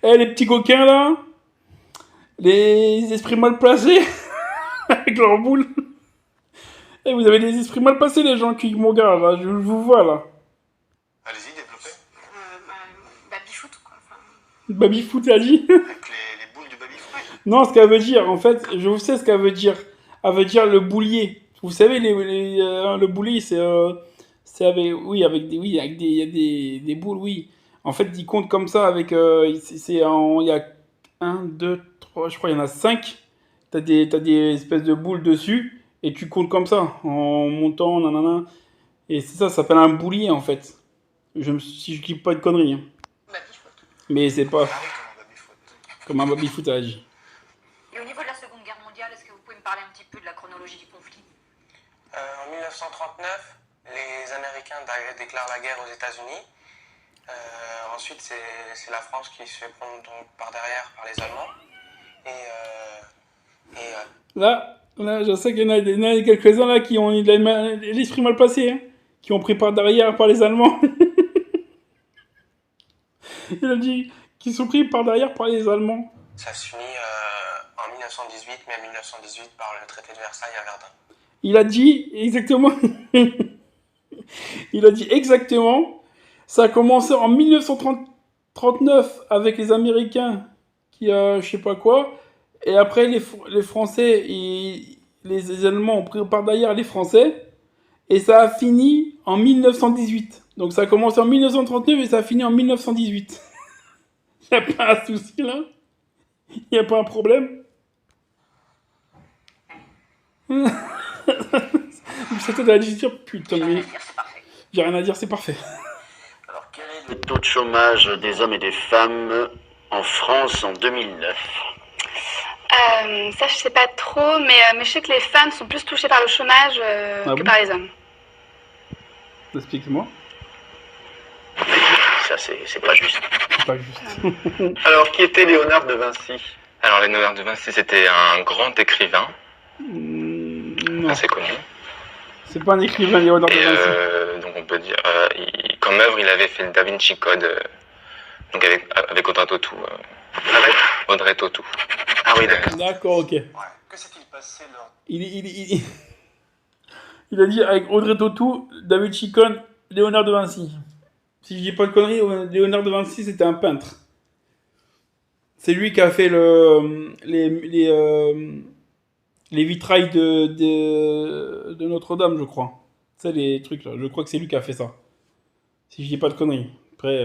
Eh, les petits coquins, là, les esprits mal placés, avec leurs boules. Eh, vous avez des esprits mal placés, les gens qui me regardent, là, je vous vois, là. Allez-y, développez. Baby-foot, quoi. Enfin, Baby-foot, a dit. Avec les boules du baby-foot. Non, ce qu'elle veut dire, en fait, je sais ce qu'elle veut dire. Elle veut dire le boulier. Vous savez, le boulier, c'est avec, oui, avec il y a des boules, oui. En fait, ils comptent comme ça avec, il y a un, deux, trois, je crois, il y en a cinq. T'as des espèces de boules dessus, et tu comptes comme ça, en montant, nanana. Et c'est ça s'appelle un boulier, en fait. Si je dis pas de conneries, hein. baby-foot. Mais c'est pas Ah oui, comme un baby-foot. comme un baby-foot, elle a dit. Et au niveau de la Seconde Guerre mondiale, est-ce que vous pouvez me parler un petit peu de la chronologie du conflit? En 1939, les Américains déclarent la guerre aux États-Unis. Ensuite, c'est la France qui se fait prendre donc par derrière par les Allemands. Là, je sais qu'il y en a quelques-uns là qui ont eu l'esprit mal passé, hein, qui ont pris par derrière par les Allemands. Il a dit qu'ils sont pris par derrière par les Allemands. ça se finit en 1918, mais en 1918 par le traité de Versailles à Verdun. Il a dit exactement. Il a dit exactement. Ça a commencé en 1939 avec les Américains qui je sais pas quoi. Et après les Français et les Allemands ont pris par derrière les Français. Et ça a fini en 1918. Donc ça a commencé en 1939 et ça a fini en 1918. Y a pas un souci là? Y a pas un problème? C'était de la dire putain mais j'ai rien à dire, c'est parfait. Alors, quel est le taux de chômage des hommes et des femmes en France en 2009? Ça, je sais pas trop, mais je sais que les femmes sont plus touchées par le chômage Ah que bon? par les hommes. Explique-moi. Ça, c'est pas juste. C'est pas juste. Alors, qui était Léonard de Vinci? Alors, Léonard de Vinci, c'était un grand écrivain, Non, assez connu. c'est pas un écrivain Léonard de Et Vinci. donc, on peut dire, comme œuvre, il avait fait le Da Vinci Code, donc avec Audrey Tautou. Audrey Tautou. Ah oui, d'accord. D'accord, ok. Ouais. Que s'est-il passé lors Il a dit avec Audrey Tautou, David Chicone, Léonard de Vinci. Si je dis pas de conneries, Léonard de Vinci c'était un peintre. C'est lui qui a fait les vitrailles de Notre-Dame, je crois. C'est les trucs là. Je crois que c'est lui qui a fait ça. Si je dis pas de conneries. Après.